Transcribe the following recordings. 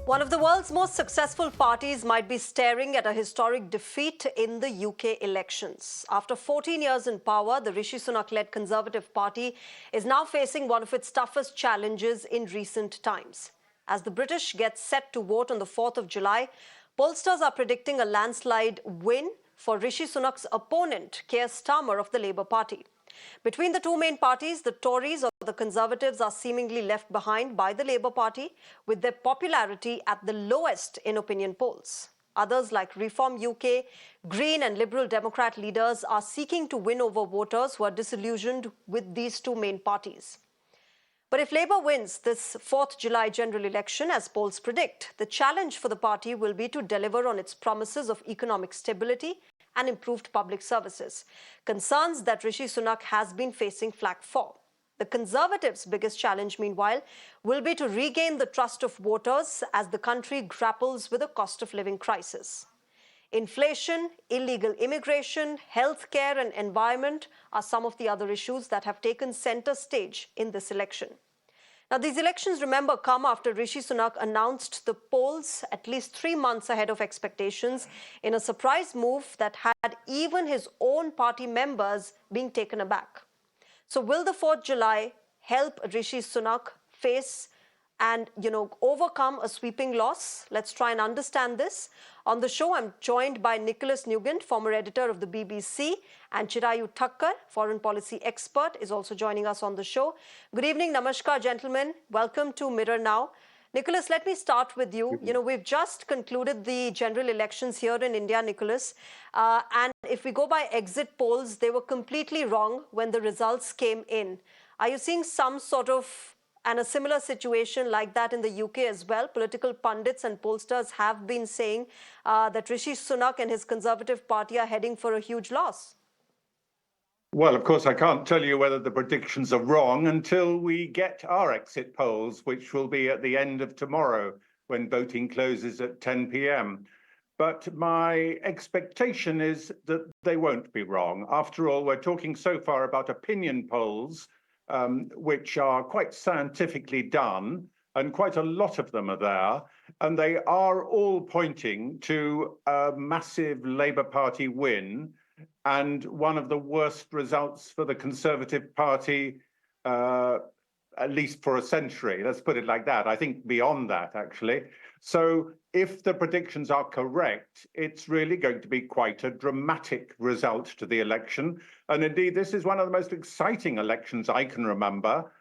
One of the world's most successful parties might be staring at a historic defeat in the UK elections. After 14 years in power, the Rishi Sunak-led Conservative Party is now facing one of its toughest challenges in recent times. As the British get set to vote on the 4th of July, pollsters are predicting a landslide win for Rishi Sunak's opponent, Keir Starmer of the Labour Party. Between the two main parties, the Tories or the Conservatives are seemingly left behind by the Labour Party, with their popularity at the lowest in opinion polls. Others like Reform UK, Green and Liberal Democrat leaders are seeking to win over voters who are disillusioned with these two main parties. But if Labour wins this 4th July general election, as polls predict, the challenge for the party will be to deliver on its promises of economic stability and improved public services, concerns that Rishi Sunak has been facing flak for. The Conservatives' biggest challenge, meanwhile, will be to regain the trust of voters as the country grapples with a cost of living crisis. Inflation, illegal immigration, healthcare and environment are some of the other issues that have taken centre stage in this election. Now, these elections, remember, come after Rishi Sunak announced the polls at least 3 months ahead of expectations in a surprise move that had even his own party members being taken aback. So will the 4th July help Rishi Sunak face and, overcome a sweeping loss? Let's try and understand this. On the show, I'm joined by Nicholas Nugent, former editor of the BBC, and Shreya Updhyaya, foreign policy expert, is also joining us on the show. Good evening, namaskar, gentlemen. Welcome to Mirror Now. Nicholas, let me start with you. We've just concluded the general elections here in India, Nicholas. And if we go by exit polls, they were completely wrong when the results came in. Are you seeing some sort of and a similar situation like that in the UK as well? Political pundits and pollsters have been saying that Rishi Sunak and his Conservative Party are heading for a huge loss. Well, of course, I can't tell you whether the predictions are wrong until we get our exit polls, which will be at the end of tomorrow when voting closes at 10 p.m. But my expectation is that they won't be wrong. After all, we're talking so far about opinion polls, which are quite scientifically done, and quite a lot of them are there, and they are all pointing to a massive Labour Party win and one of the worst results for the Conservative Party, at least for a century. Let's put it like that. I think beyond that, actually. So if the predictions are correct, it's really going to be quite a dramatic result to the election. And indeed, this is one of the most exciting elections I can remember,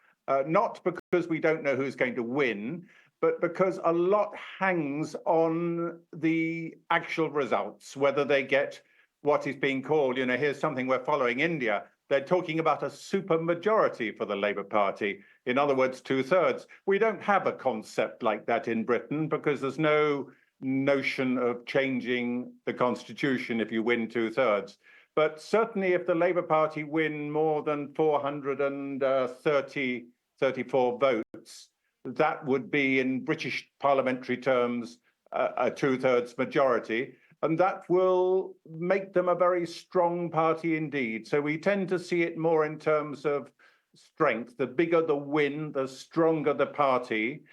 not because we don't know who's going to win, but because a lot hangs on the actual results, whether they get what is being called, here's something we're following India. They're talking about a super majority for the Labour Party. In other words, 2/3. We don't have a concept like that in Britain because there's no notion of changing the constitution if you win 2/3. But certainly if the Labour Party win more than 434 votes, that would be in British parliamentary terms a 2/3 majority. And that will make them a very strong party indeed. So we tend to see it more in terms of strength. The bigger the win, the stronger the party.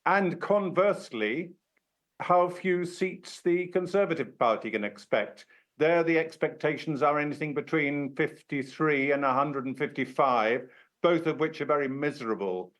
And conversely, how few seats the Conservative Party can expect. There, the expectations are anything between 53 and 155, both of which are very miserable.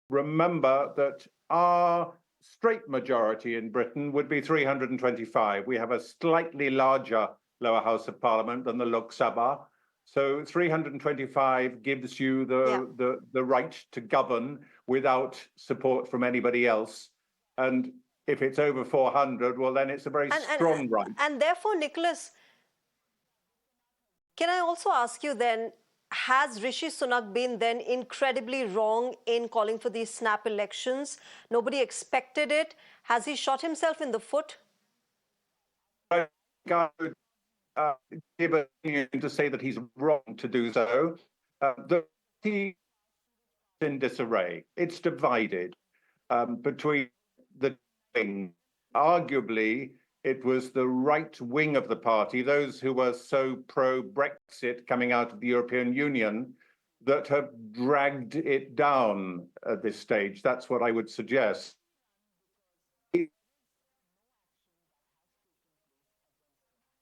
Remember that our straight majority in Britain would be 325. We have a slightly larger lower house of parliament than the Lok Sabha. So 325 gives you the right to govern without support from anybody else. And if it's over 400, well, then it's a very strong right. And therefore, Nicholas, can I also ask you then, has Rishi Sunak been then incredibly wrong in calling for these snap elections? Nobody expected it. Has he shot himself in the foot? I would give an opinion to say that he's wrong to do so. The party is in disarray. It's divided between the things. Arguably, it was the right wing of the party, those who were so pro-Brexit coming out of the European Union, that have dragged it down at this stage. That's what I would suggest.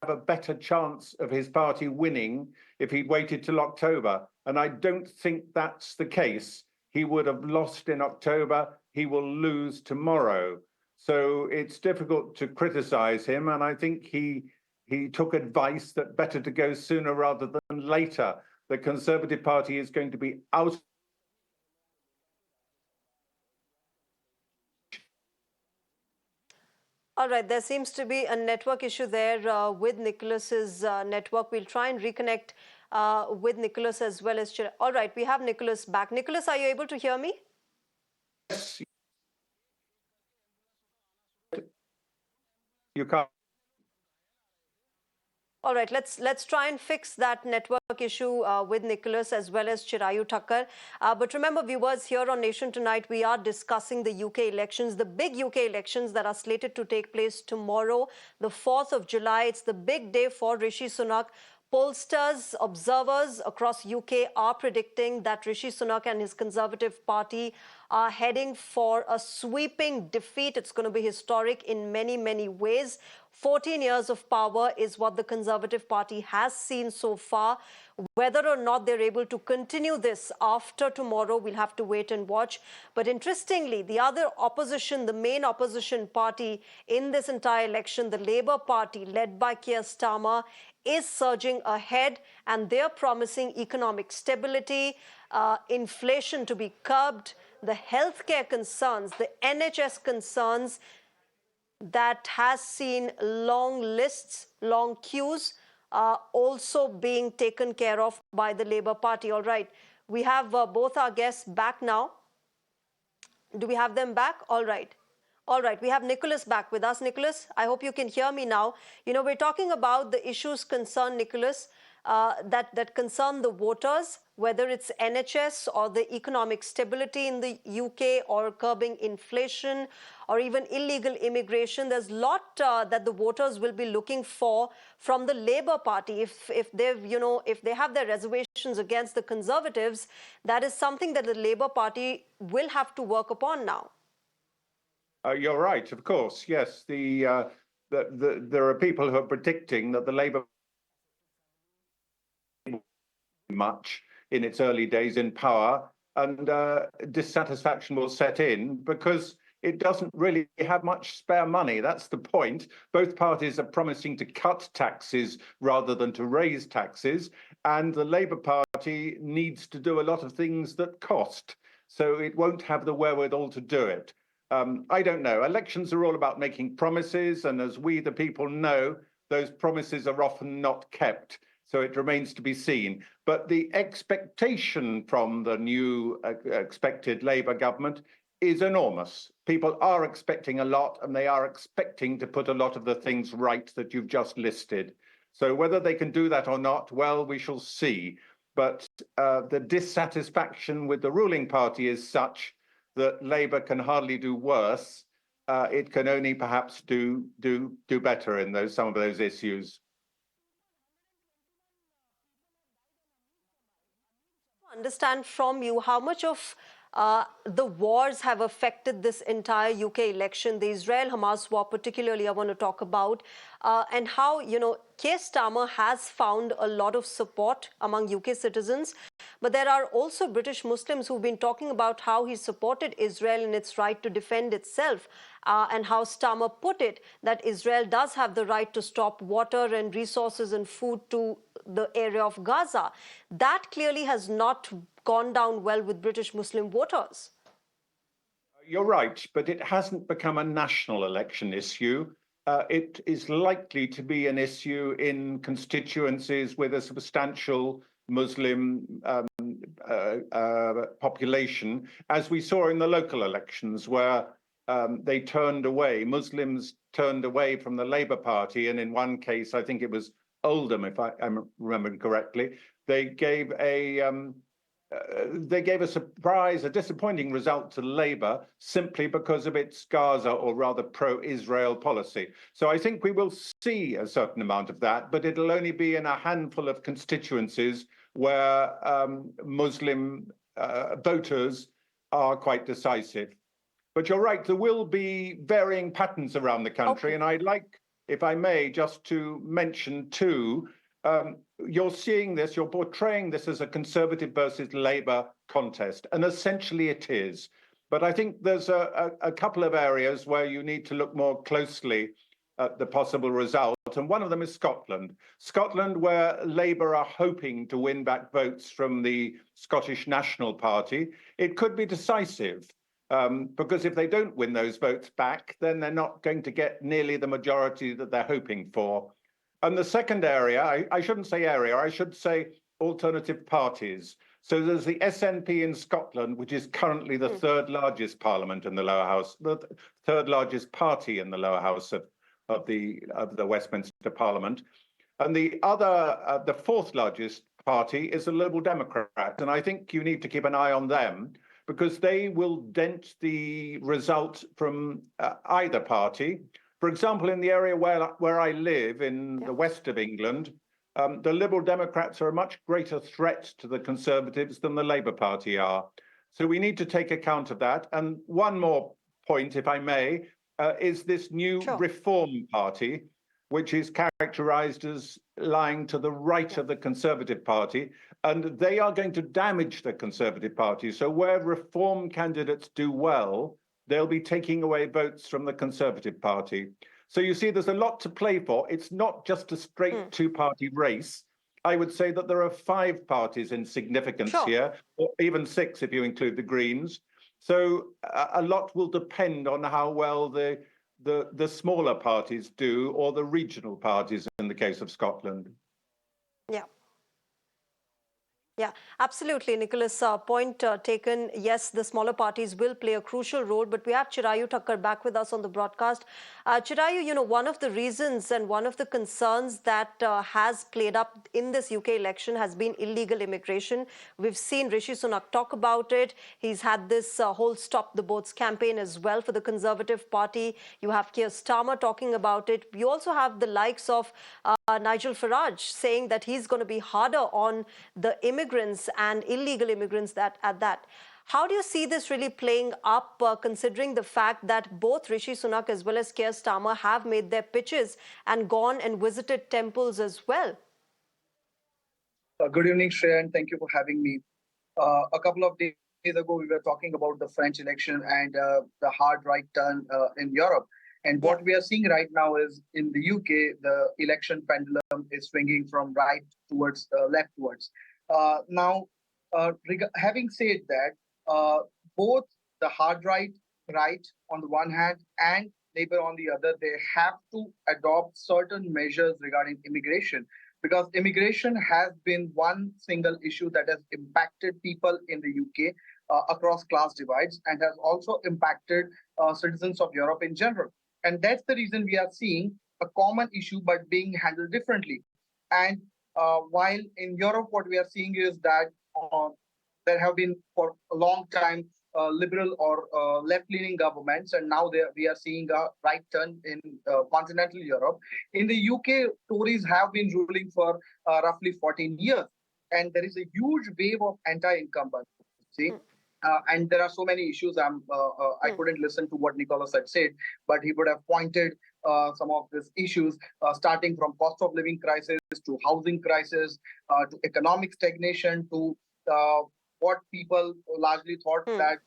a better chance of his party winning if he'd waited till October. And I don't think that's the case. He would have lost in October. He will lose tomorrow. So it's difficult to criticize him. And I think he took advice that better to go sooner rather than later. The Conservative Party is going to be out. All right, there seems to be a network issue there with Nicholas's network. We'll try and reconnect with Nicholas as well as Shreya. All right, we have Nicholas back. Nicholas, are you able to hear me? Yes. You can't. All right, let's try and fix that network issue with Nicholas as well as Chirayu Thakkar. But remember, viewers, here on Nation Tonight, we are discussing the UK elections, the big UK elections that are slated to take place tomorrow, the 4th of July. It's the big day for Rishi Sunak. Pollsters, observers across UK are predicting that Rishi Sunak and his Conservative Party are heading for a sweeping defeat. It's going to be historic in many, many ways. 14 years of power is what the Conservative Party has seen so far. Whether or not they're able to continue this after tomorrow, we'll have to wait and watch. But interestingly, the other opposition, the main opposition party in this entire election, the Labour Party, led by Keir Starmer, is surging ahead, and they're promising economic stability, inflation to be curbed, the healthcare concerns, the NHS concerns that has seen long lists, long queues, also being taken care of by the Labour Party. All right, we have both our guests back now. Do we have them back? All right. All right, we have Nicholas back with us. Nicholas, I hope you can hear me now. You know, we're talking about the issues concerned, Nicholas, that concern the voters, whether it's NHS or the economic stability in the UK or curbing inflation or even illegal immigration. There's a lot that the voters will be looking for from the Labour Party. If they have their reservations against the Conservatives, that is something that the Labour Party will have to work upon now. You're right, of course. Yes, there are people who are predicting that the Labour much in its early days in power, and dissatisfaction will set in because it doesn't really have much spare money. That's the point. Both parties are promising to cut taxes rather than to raise taxes, and the Labour Party needs to do a lot of things that cost, so it won't have the wherewithal to do it. I don't know. Elections are all about making promises, and as we, the people, know, those promises are often not kept. So it remains to be seen. But the expectation from the new expected Labour government is enormous. People are expecting a lot, and they are expecting to put a lot of the things right that you've just listed. So whether they can do that or not, well, we shall see. But the dissatisfaction with the ruling party is such that Labour can hardly do worse. It can only perhaps do better in some of those issues. Understand from you how much of the wars have affected this entire UK election, the Israel-Hamas war particularly I want to talk about, and how, Keir Starmer has found a lot of support among UK citizens. But there are also British Muslims who've been talking about how he supported Israel in its right to defend itself, and how Starmer put it that Israel does have the right to stop water and resources and food to the area of Gaza. That clearly has not gone down well with British Muslim voters. You're right, but it hasn't become a national election issue. It is likely to be an issue in constituencies with a substantial Muslim population, as we saw in the local elections, where they turned away, Muslims turned away from the Labour Party, and in one case, I think it was Oldham, if I'm remembering correctly, they gave a disappointing result to Labour simply because of its Gaza, or rather pro-Israel policy. So I think we will see a certain amount of that, but it'll only be in a handful of constituencies where Muslim voters are quite decisive. But you're right, there will be varying patterns around the country, and I'd like if I may, just to mention two. You're seeing this, you're portraying this as a Conservative versus Labour contest, and essentially it is. But I think there's a couple of areas where you need to look more closely at the possible result, and one of them is Scotland. Scotland, where Labour are hoping to win back votes from the Scottish National Party. It could be decisive, because if they don't win those votes back, then they're not going to get nearly the majority that they're hoping for. And the second area, I shouldn't say area, I should say alternative parties. So there's the SNP in Scotland, which is currently the third largest parliament in the lower house, the third largest party in the lower house of the Westminster Parliament. And the other, the fourth largest party is the Liberal Democrat. And I think you need to keep an eye on them, because they will dent the result from either party. For example, in the area where I live, in the west of England, the Liberal Democrats are a much greater threat to the Conservatives than the Labour Party are. So we need to take account of that. And one more point, if I may, is this new Reform Party, which is characterised as lying to the right of the Conservative Party, and they are going to damage the Conservative Party. So where Reform candidates do well, they'll be taking away votes from the Conservative Party. So you see, there's a lot to play for. It's not just a straight two-party race. I would say that there are 5 parties in significance here, or even 6 if you include the Greens. So a lot will depend on how well the smaller parties do, or the regional parties in the case of Scotland. Yeah. Yeah, absolutely, Nicholas. Point taken. Yes, the smaller parties will play a crucial role, but we have Chirayu Thakkar back with us on the broadcast. Chirayu, one of the reasons and one of the concerns that has played up in this UK election has been illegal immigration. We've seen Rishi Sunak talk about it. He's had this whole Stop the Boats campaign as well for the Conservative Party. You have Keir Starmer talking about it. You also have the likes of Nigel Farage saying that he's going to be harder on the immigrants and illegal immigrants at that. How do you see this really playing up, considering the fact that both Rishi Sunak as well as Keir Starmer have made their pitches and gone and visited temples as well? Good evening, Shreya, and thank you for having me. A couple of days ago, we were talking about the French election and the hard right turn in Europe. And what we are seeing right now is in the UK, the election pendulum is swinging from right towards leftwards. Now, having said that, both the hard right on the one hand and Labour on the other, they have to adopt certain measures regarding immigration, because immigration has been one single issue that has impacted people in the UK across class divides, and has also impacted citizens of Europe in general. And that's the reason we are seeing a common issue but being handled differently. And while in Europe, what we are seeing is that there have been for a long time liberal or left-leaning governments, and now we are seeing a right turn in continental Europe. In the UK, Tories have been ruling for roughly 14 years, and there is a huge wave of anti-incumbency. And there are so many issues. I couldn't listen to what Nicholas had said, but he would have pointed some of these issues, starting from cost of living crisis to housing crisis, to economic stagnation, to what people largely thought that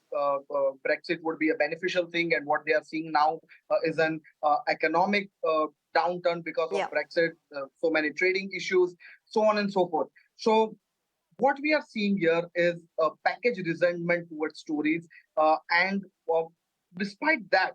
Brexit would be a beneficial thing, and what they are seeing now is an economic downturn because of Brexit, so many trading issues, so on and so forth. So what we are seeing here is a package resentment towards Tories, and despite that,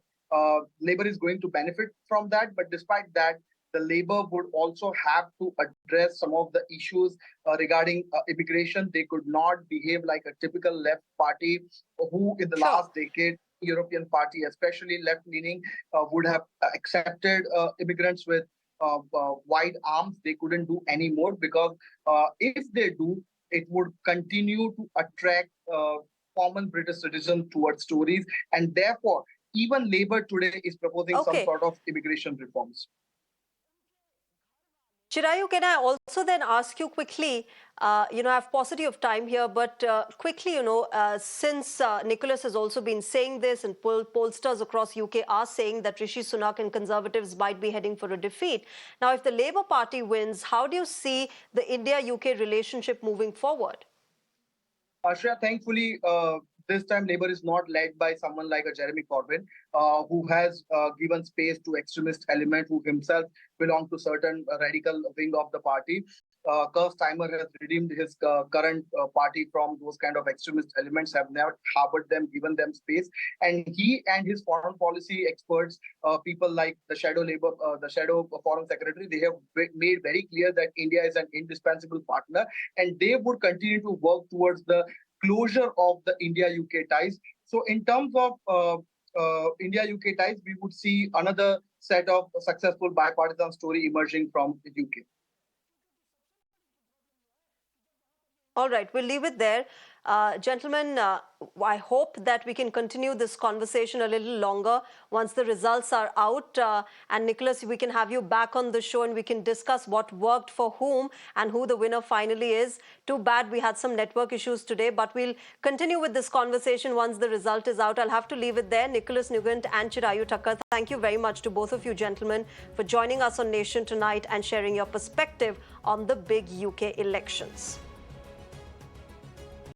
Labour is going to benefit from that. But despite that, the Labour would also have to address some of the issues regarding immigration. They could not behave like a typical left party who, in the last decade, European party, especially left-leaning, would have accepted immigrants with wide arms. They couldn't do any more, because if they do, it would continue to attract common British citizens towards Tories, and therefore even Labour today is proposing some sort of immigration reforms. Chirayu, can I also then ask you quickly, I have paucity of time here, but quickly, since Nicholas has also been saying this and pollsters across UK are saying that Rishi Sunak and Conservatives might be heading for a defeat. Now, if the Labour Party wins, how do you see the India-UK relationship moving forward? Shreya, thankfully, this time Labour is not led by someone like a Jeremy Corbyn, who has given space to extremist element who himself belong to certain radical wing of the party. Govt Starmer has redeemed his current party from those kind of extremist elements, have never harbored them, given them space. And he and his foreign policy experts, people like the shadow foreign secretary, they have made very clear that India is an indispensable partner, and they would continue to work towards the closure of the India-UK ties. So in terms of India-UK ties, we would see another set of successful bipartisan story emerging from the UK. All right, we'll leave it there. Gentlemen, I hope that we can continue this conversation a little longer once the results are out. And Nicholas, we can have you back on the show and we can discuss what worked for whom and who the winner finally is. Too bad we had some network issues today, but we'll continue with this conversation once the result is out. I'll have to leave it there. Nicholas Nugent and Chirayu Thakkar, thank you very much to both of you gentlemen for joining us on Nation Tonight and sharing your perspective on the big UK elections.